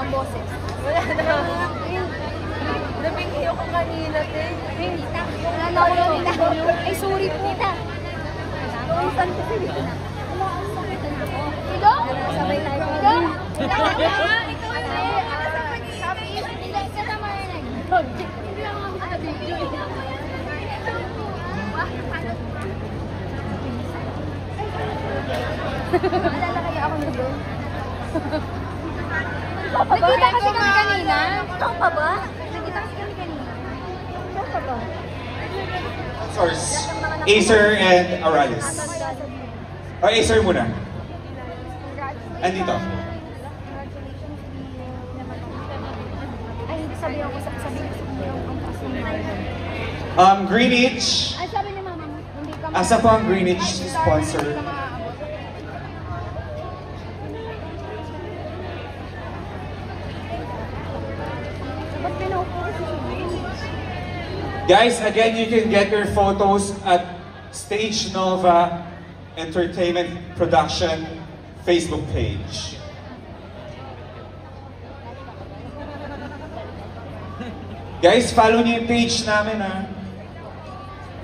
ang boses. Wala na. Nabinghi ako kanina, te. Wala ako yung ay, sorry po. Isan ko sa dito. Ito? Sabay tayo. Ito? Ikaw hindi. Sabi, hindi kasama yun eh. Hindi ako makakabidyo. Maalala kaya ako na doon? Nagkita kasi kami kanina. Ikaw pa ba? Nagkita kasi kami kanina. Ikaw pa ba? Source, Acer and Aralis. O, Acer muna. Andito. Ay, sabihin ko yung Greenwich. ay, sabi ni mama mo, hindi ka Asa po ang Greenwich sponsor? Guys, again, you can get your photos at Stage Nova Entertainment Production Facebook page. Guys, follow niyo yung page namin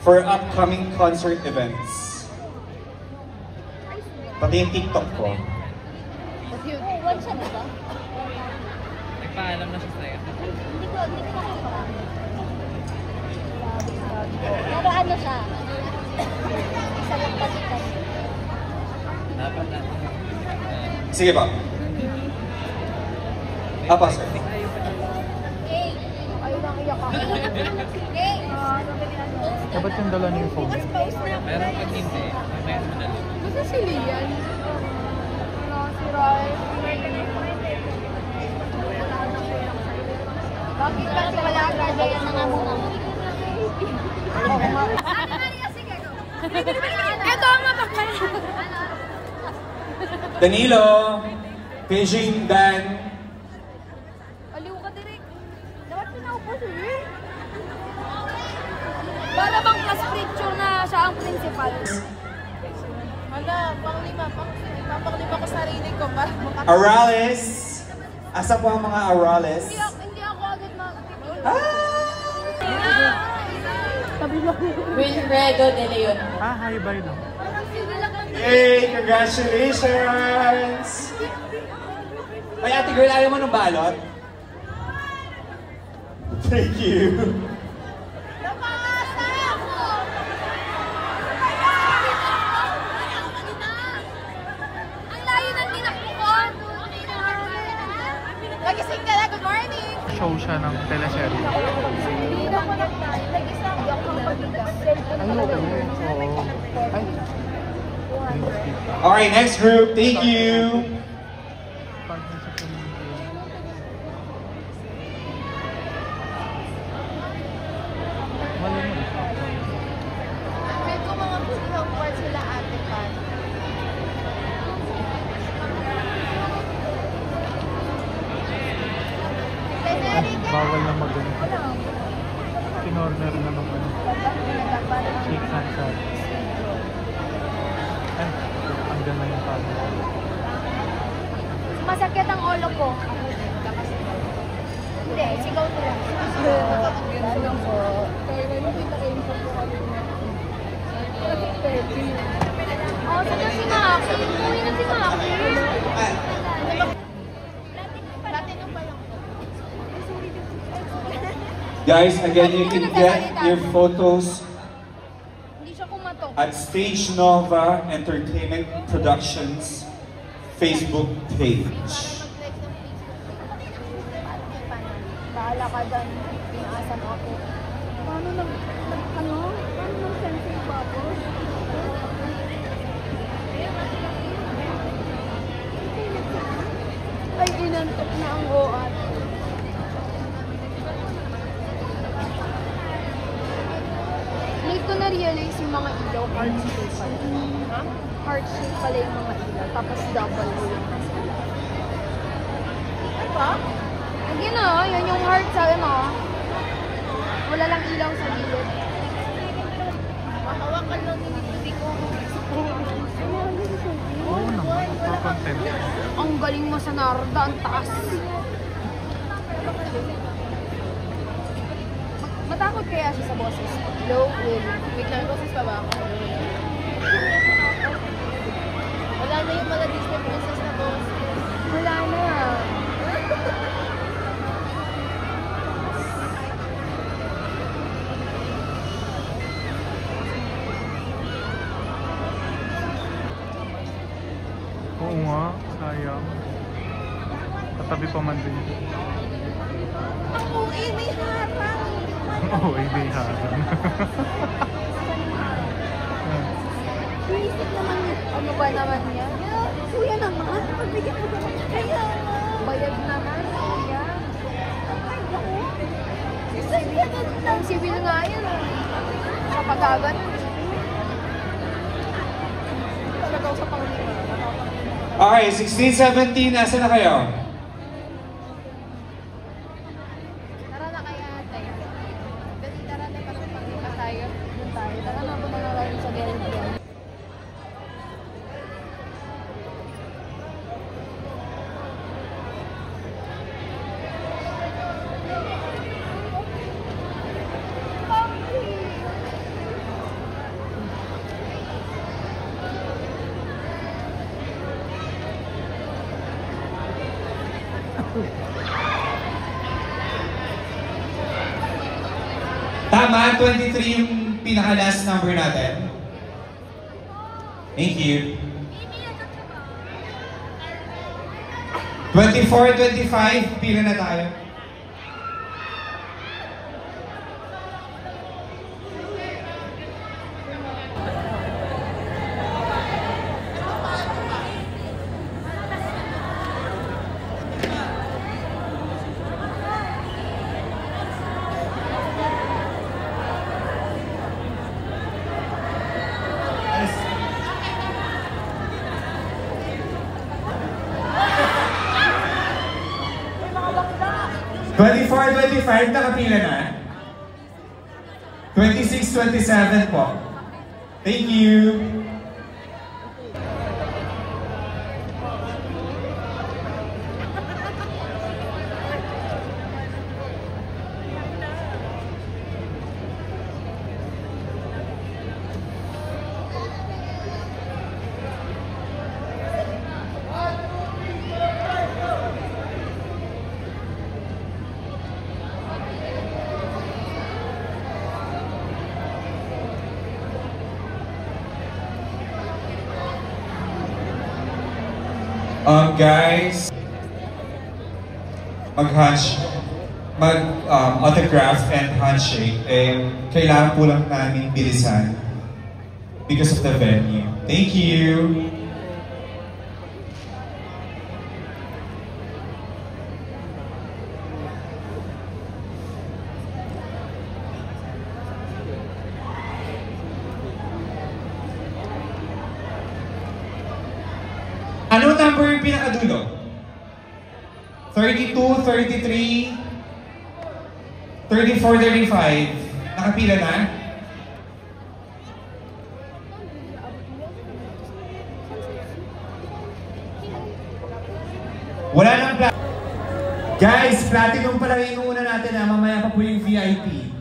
for upcoming concert events. Pati yung TikTok ko. One shot ba? Nagpaalam na siya sa'yo. Hindi ko nakakita. Pero ano siya? Isa lang balikan. Dapat na. Sige ba? Apa, sir? Hey! Ayaw nang iyak ako. Hey! Dapat yung dala niyo yung phone. Pero pag hindi, may mo na lang. Gusto si Lian. Si Rai. Bakit kasi wala ka dyan na nga muna? Ito ang mapakal. Danilo, Beijing Dan. Aliw ka direk. Dapat pinaupo siya. Para bang class picture na siya ang principal? Hala, panglima ko sarili ko para makapagod. Aralis. Asa po ang mga Aralis? Hindi ako agad Wilfredo de Leon. Hi, bye lang. Yay! Congratulations! Ay, ate girl, ayaw mo ng balot? Thank you. Ang layo ng tinakbuhan. Nagising ka na, good morning. Show siya ng teleserye. Hindi na ako nag-isa. Hindi ako makapagbigas. Ay, okay. Oo. Ay. Alright, next group. Thank you. May ko mga pusinang part sila ate pa. Bawal na mag-ganito. Kinorner na naman. Shake hands up. Ay, hanggang na yung camera. Masakit ang ulo ko. Hindi, sigaw ko lang. Ano po? Oh, saan si Maki? Uwi na si Maki. Guys, again, you can get your photos Hindi siya kumatok. at Stage Nova Entertainment Productions Facebook page. Bahala ka dyan. Pinaasan ako. Paano nag send yung babos? Ay, inantok na ang OAT. Late ko na-realize yung mga ilaw, heart shape pala. Heart shape pala yung mga ilaw, tapos double yung nasa ilaw. Ano ba? Ayun na, yun yung heart sa ano. Wala lang ilaw sa gilid. Makawakan lang yung hindi ko. Oo naman, for content. Ang galing mo sa Narda, ang taas. Matakot kaya siya sa boses? Low, will. Wait lang, boses pa ba ako? Wala na yung mga Disney princess na boses. Wala na. Oo nga, sayang. Katabi pa man din. Ako, may harang. Oo, may harang. Iisip naman, ano ba naman yan? Kuya naman, pagbigyan mo naman. Kaya bayad naman, kuya. Ay, naku. Ang civil nga yan. Kapag agad. Talaga ako sa panglima. Okay, 16-17, nasa na kayo? Tara na kaya tayo. Dali, tara na para panglima tayo. Doon tayo. Tara na, punta na tayo sa Gary. Tama, 23 yung pinaka-last number natin. Thank you. 24, 25, pila na tayo. Yes. 24, 25, nakapila na. 26, 27 po. Thank you. Guys, autograph and handshake, kailangan po lang namin bilisan because of the venue. Thank you! Ano number yung pinakadulo? 32, 33, 34, 35. Nakapila na? Wala nang Guys, platinum pa lang yung una natin ha. Mamaya pa po yung VIP.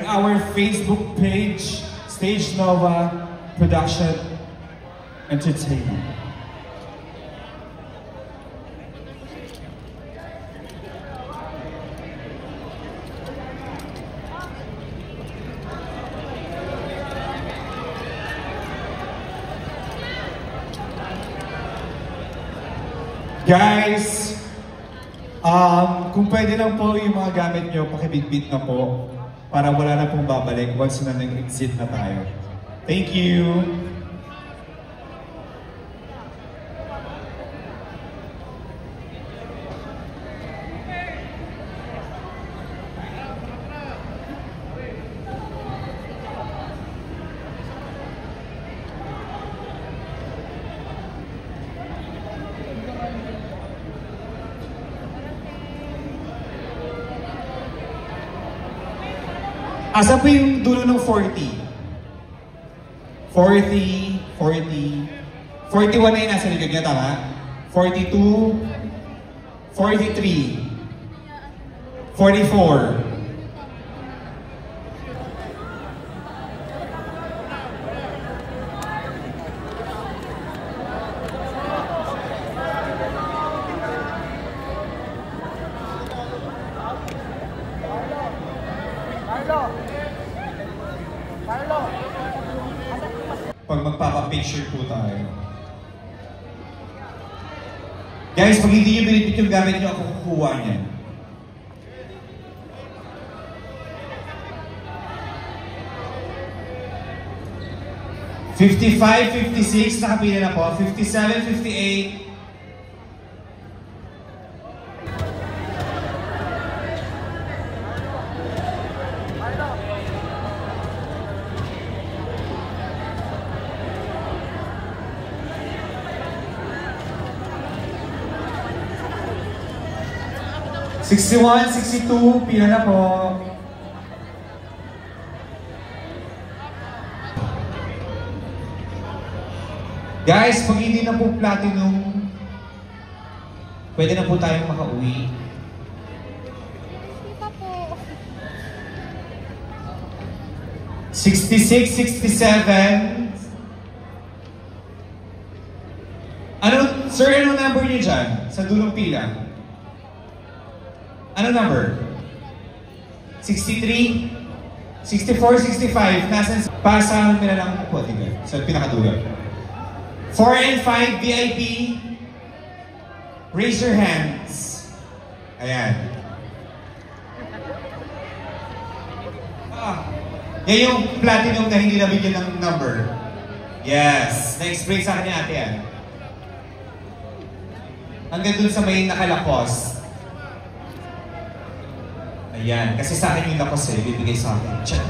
our Facebook page, Stage Nova Production Entertainment. Guys, kung pwede lang po yung mga gamit nyo, pakibitbit na po para wala na pong babalik once na nag-exit na tayo. Thank you! Asa po yung dulo ng 40? 40, 40, 41 na yung nasa likod niya, tama? 42, 43, 44. Pag magpapapicture po tayo. Guys, pag hindi nyo binibit yung gamit nyo, ako kukuha niyan. $55, $56, nakapila na po. $57, $58. $61, $62, pila na po. Guys, pag hindi na po platinum, pwede na po tayong makauwi. Kita po. 66, 67. Ano, sir, anong number niyo dyan? Sa dulong pila? Ano number? 63? 64, 65. Nasaan? Pasahan nila lang po, tingnan. Sa pinakadulo. 4 and 5 VIP. Raise your hands. Ayan. Yan yung platinum na hindi nabigyan ng number. Yes. Na-explain sa akin ni ate yan. Hanggang dun sa may nakalakos. Ayan, kasi sa akin yung lakos eh, bibigay sa akin. Check.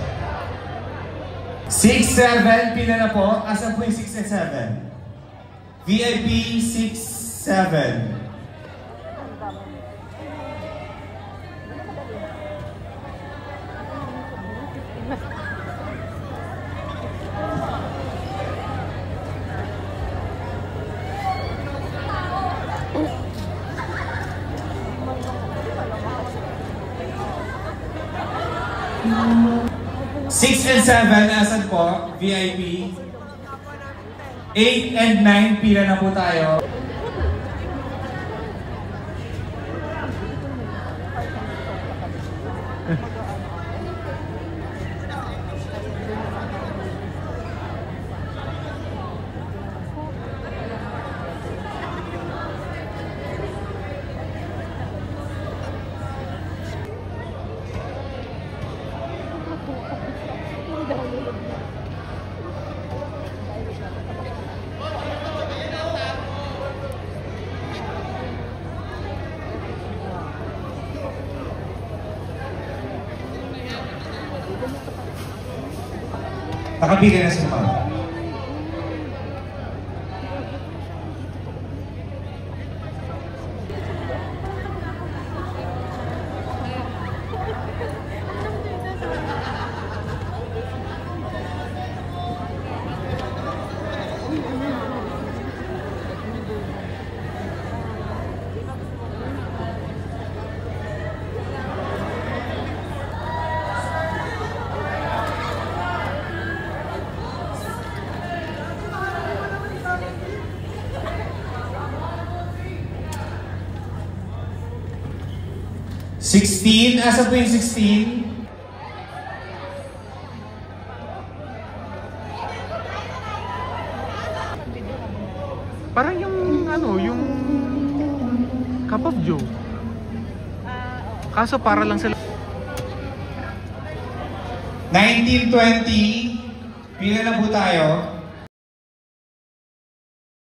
6, 7, pila na po. Asan po yung 6 and 7? VIP 6, 7. Six and 7, asan po? VIP. 8 and 9, pila na po tayo. Nakabili na si Mama. 16. Asa po yung 16? Parang yung ano, yung Cup of Joe. Kaso para lang sila. 1920. Pila na po tayo?